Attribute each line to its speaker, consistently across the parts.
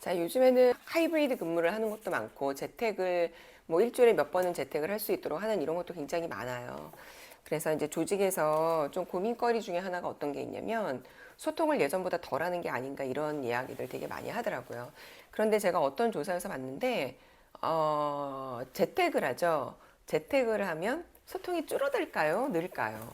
Speaker 1: 자, 요즘에는 하이브리드 근무를 하는 것도 많고 재택을 뭐 일주일에 몇 번은 재택을 할 수 있도록 하는 이런 것도 굉장히 많아요. 그래서 이제 조직에서 좀 고민거리 중에 하나가 어떤 게 있냐면 소통을 예전보다 덜 하는 게 아닌가 이런 이야기들 되게 많이 하더라고요. 그런데 제가 어떤 조사에서 봤는데 재택을 하죠. 재택을 하면 소통이 줄어들까요? 늘까요?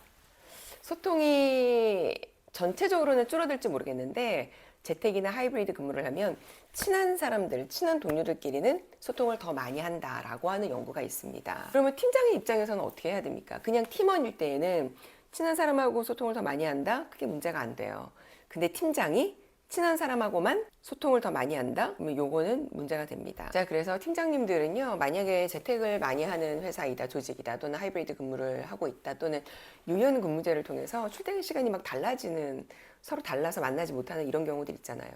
Speaker 1: 소통이 전체적으로는 줄어들지 모르겠는데 재택이나 하이브리드 근무를 하면 친한 사람들, 친한 동료들끼리는 소통을 더 많이 한다라고 하는 연구가 있습니다. 그러면 팀장의 입장에서는 어떻게 해야 됩니까? 그냥 팀원일 때에는 친한 사람하고 소통을 더 많이 한다? 그게 문제가 안 돼요. 근데 팀장이 친한 사람하고만 소통을 더 많이 한다? 그러면 요거는 문제가 됩니다. 자, 그래서 팀장님들은요, 만약에 재택을 많이 하는 회사이다, 조직이다, 또는 하이브리드 근무를 하고 있다, 또는 유연 근무제를 통해서 출퇴근 시간이 막 달라지는, 서로 달라서 만나지 못하는 이런 경우들 있잖아요.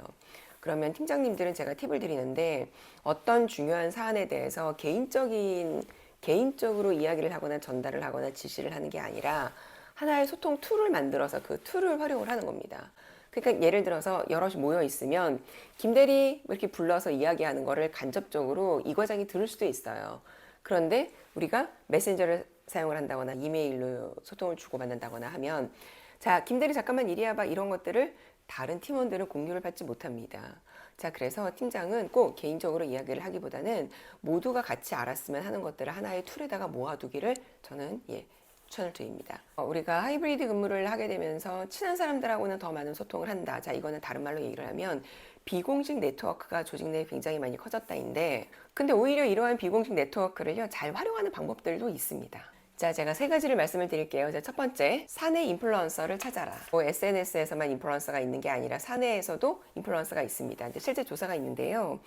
Speaker 1: 그러면 팀장님들은 제가 팁을 드리는데 어떤 중요한 사안에 대해서 개인적으로 이야기를 하거나 전달을 하거나 지시를 하는 게 아니라 하나의 소통 툴을 만들어서 그 툴을 활용을 하는 겁니다. 그러니까 예를 들어서 여럿이 모여 있으면 김대리 이렇게 불러서 이야기하는 거를 간접적으로 이 과장이 들을 수도 있어요. 그런데 우리가 메신저를 사용을 한다거나 이메일로 소통을 주고받는다거나 하면 자, 김대리 잠깐만 이리 와봐 이런 것들을 다른 팀원들은 공유를 받지 못합니다. 자, 그래서 팀장은 꼭 개인적으로 이야기를 하기보다는 모두가 같이 알았으면 하는 것들을 하나의 툴에다가 모아두기를 저는 추천을 드립니다. 우리가 하이브리드 근무를 하게 되면서 친한 사람들하고는 더 많은 소통을 한다. 자, 이거는 다른 말로 얘기를 하면 비공식 네트워크가 조직 내에 굉장히 많이 커졌다인데, 근데 오히려 이러한 비공식 네트워크를요, 잘 활용하는 방법들도 있습니다. 자, 제가 세 가지를 말씀을 드릴게요. 자, 첫 번째, 사내 인플루언서를 찾아라. 뭐 SNS에서만 인플루언서가 있는 게 아니라 사내에서도 인플루언서가 있습니다. 이제 실제 조사가 있는데요.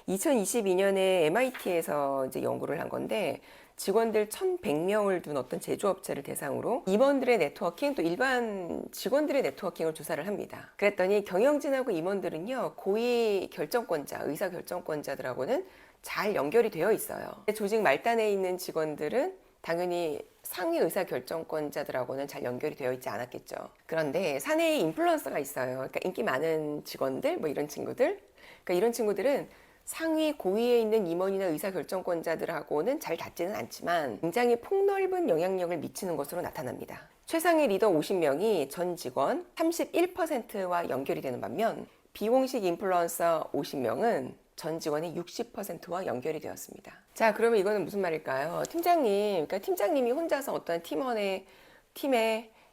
Speaker 1: 2022년에 MIT에서 이제 연구를 한 건데 직원들 1,100명을 둔 어떤 제조업체를 대상으로 임원들의 네트워킹 또 일반 직원들의 네트워킹을 조사를 합니다. 그랬더니 경영진하고 임원들은요, 고위 결정권자, 의사 결정권자들하고는 잘 연결이 되어 있어요. 조직 말단에 있는 직원들은 당연히 상위 의사 결정권자들하고는 잘 연결이 되어 있지 않았겠죠. 그런데 사내에 인플루언서가 있어요. 그러니까 인기 많은 직원들, 뭐 이런 친구들. 그러니까 이런 친구들은 상위 고위에 있는 임원이나 의사 결정권자들하고는 잘 닿지는 않지만 굉장히 폭넓은 영향력을 미치는 것으로 나타납니다. 최상위 리더 50명이 전 직원 31%와 연결이 되는 반면 비공식 인플루언서 50명은 전 직원의 60%와 연결이 되었습니다. 자, 그러면 이거는 무슨 말일까요? 그러니까 팀장님이 혼자서 어떤 팀에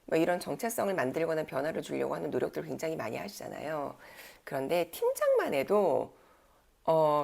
Speaker 1: 뭐 이런 정체성을 만들거나 변화를 주려고 하는 노력들을 굉장히 많이 하시잖아요. 그런데 팀장만 해도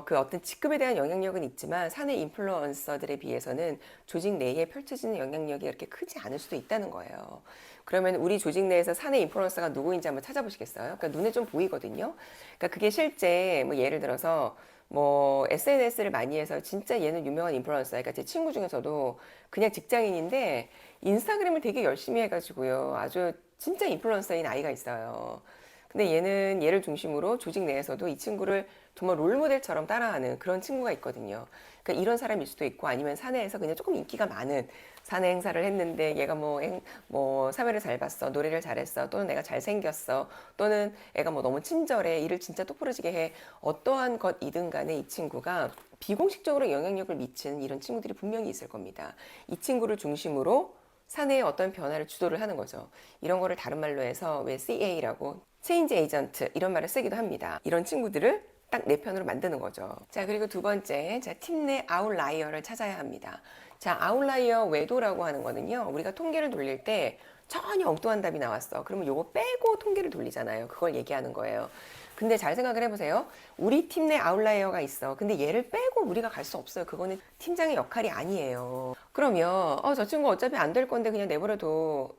Speaker 1: 그 어떤 직급에 대한 영향력은 있지만 사내 인플루언서들에 비해서는 조직 내에 펼쳐지는 영향력이 그렇게 크지 않을 수도 있다는 거예요. 그러면 우리 조직 내에서 사내 인플루언서가 누구인지 한번 찾아보시겠어요? 그러니까 눈에 좀 보이거든요. 그러니까 그게 실제 뭐 예를 들어서 뭐 SNS를 많이 해서 진짜 얘는 유명한 인플루언서야. 그러니까 제 친구 중에서도 그냥 직장인인데 인스타그램을 되게 열심히 해가지고요. 아주 진짜 인플루언서인 아이가 있어요. 근데 얘를 중심으로 조직 내에서도 이 친구를 정말 롤모델처럼 따라하는 그런 친구가 있거든요. 그러니까 이런 사람일 수도 있고 아니면 사내에서 그냥 조금 인기가 많은 사내 행사를 했는데 얘가 뭐 사회를 잘 봤어, 노래를 잘했어, 또는 내가 잘생겼어, 또는 애가 뭐 너무 친절해, 일을 진짜 똑부러지게 해. 어떠한 것이든 간에 이 친구가 비공식적으로 영향력을 미치는 이런 친구들이 분명히 있을 겁니다. 이 친구를 중심으로 사내에 어떤 변화를 주도를 하는 거죠. 이런 거를 다른 말로 해서 왜 CA라고 체인지 에이전트 이런 말을 쓰기도 합니다. 이런 친구들을 딱 내 편으로 만드는 거죠. 자, 그리고 두 번째, 자, 팀 내 아웃라이어를 찾아야 합니다. 자, 아웃라이어 외도라고 하는 거는요, 우리가 통계를 돌릴 때 전혀 엉뚱한 답이 나왔어. 그러면 요거 빼고 통계를 돌리잖아요. 그걸 얘기하는 거예요. 근데 잘 생각을 해보세요. 우리 팀 내 아웃라이어가 있어. 근데 얘를 빼고 우리가 갈 수 없어요. 그거는 팀장의 역할이 아니에요. 그러면 저 친구 어차피 안 될 건데 그냥 내버려둬.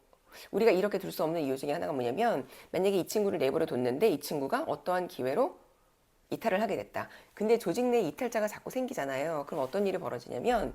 Speaker 1: 우리가 이렇게 둘 수 없는 이유 중에 하나가 뭐냐면 만약에 이 친구를 내버려 뒀는데 이 친구가 어떠한 기회로 이탈을 하게 됐다. 근데 조직 내 이탈자가 자꾸 생기잖아요. 그럼 어떤 일이 벌어지냐면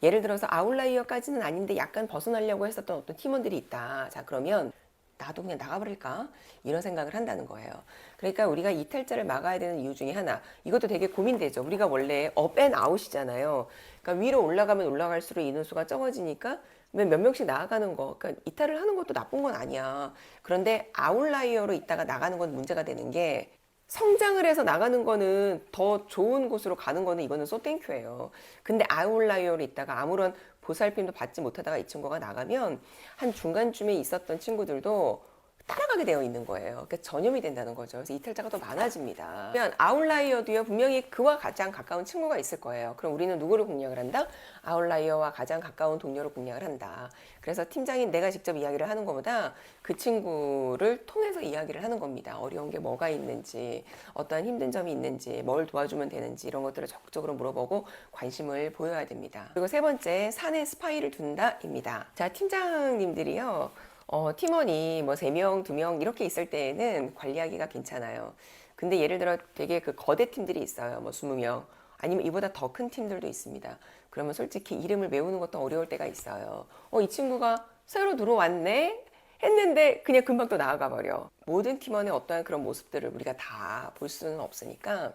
Speaker 1: 예를 들어서 아웃라이어까지는 아닌데 약간 벗어나려고 했었던 어떤 팀원들이 있다. 자, 그러면 나도 그냥 나가버릴까? 이런 생각을 한다는 거예요. 그러니까 우리가 이탈자를 막아야 되는 이유 중에 하나, 이것도 되게 고민되죠. 우리가 원래 업 앤 아웃이잖아요. 그러니까 위로 올라가면 올라갈수록 인원수가 적어지니까 몇 명씩 나아가는 거, 그러니까 이탈을 하는 것도 나쁜 건 아니야. 그런데 아웃라이어로 있다가 나가는 건 문제가 되는 게 성장을 해서 나가는 거는 더 좋은 곳으로 가는 거는 이거는 땡큐예요. 근데 아웃라이어로 있다가 아무런 보살핌도 받지 못하다가 이 친구가 나가면 한 중간쯤에 있었던 친구들도 따라가게 되어 있는 거예요. 그러니까 전염이 된다는 거죠. 그래서 이탈자가 더 많아집니다. 그러면 아웃라이어도요, 분명히 그와 가장 가까운 친구가 있을 거예요. 그럼 우리는 누구를 공략을 한다? 아웃라이어와 가장 가까운 동료를 공략을 한다. 그래서 팀장인 내가 직접 이야기를 하는 것보다 그 친구를 통해서 이야기를 하는 겁니다. 어려운 게 뭐가 있는지, 어떠한 힘든 점이 있는지, 뭘 도와주면 되는지 이런 것들을 적극적으로 물어보고 관심을 보여야 됩니다. 그리고 세 번째, 사내 스파이를 둔다입니다. 자, 팀장님들이요. 팀원이 뭐 3명, 2명 이렇게 있을 때에는 관리하기가 괜찮아요. 근데 예를 들어 되게 그 거대 팀들이 있어요. 뭐 20명. 아니면 이보다 더 큰 팀들도 있습니다. 그러면 솔직히 이름을 외우는 것도 어려울 때가 있어요. 이 친구가 새로 들어왔네? 했는데 그냥 금방 또 나아가 버려. 모든 팀원의 어떠한 그런 모습들을 우리가 다 볼 수는 없으니까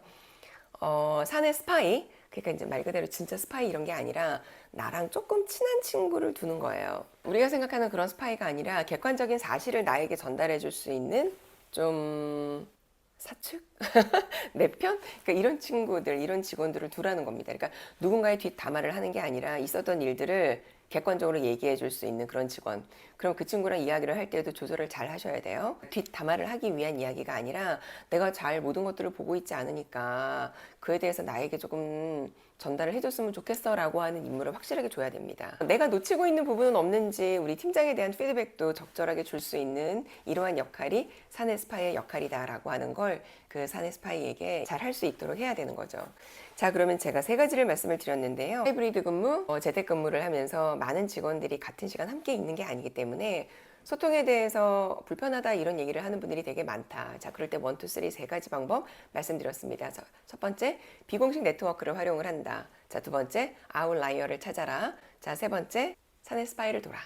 Speaker 1: 사내 스파이, 그러니까 이제 말 그대로 진짜 스파이 이런 게 아니라 나랑 조금 친한 친구를 두는 거예요. 우리가 생각하는 그런 스파이가 아니라 객관적인 사실을 나에게 전달해 줄 수 있는 좀 사측? 내 편? 그러니까 이런 친구들, 이런 직원들을 두라는 겁니다. 그러니까 누군가의 뒷담화를 하는 게 아니라 있었던 일들을 객관적으로 얘기해 줄 수 있는 그런 직원. 그럼 그 친구랑 이야기를 할 때도 조절을 잘 하셔야 돼요. 뒷담화를 하기 위한 이야기가 아니라 내가 잘 모든 것들을 보고 있지 않으니까 그에 대해서 나에게 조금 전달을 해줬으면 좋겠어 라고 하는 임무를 확실하게 줘야 됩니다. 내가 놓치고 있는 부분은 없는지 우리 팀장에 대한 피드백도 적절하게 줄 수 있는 이러한 역할이 사내 스파이의 역할이다 라고 하는 걸 그 사내 스파이에게 잘 할 수 있도록 해야 되는 거죠. 자, 그러면 제가 3가지를 말씀을 드렸는데요. 하이브리드 근무, 재택근무를 하면서 많은 직원들이 같은 시간 함께 있는 게 아니기 때문에 소통에 대해서 불편하다 이런 얘기를 하는 분들이 되게 많다. 자, 그럴 때 1, 2, 3 3가지 방법 말씀드렸습니다. 첫 번째, 비공식 네트워크를 활용을 한다. 자, 두 번째, 아웃라이어를 찾아라. 자, 세 번째, 사내 스파이를 돌아.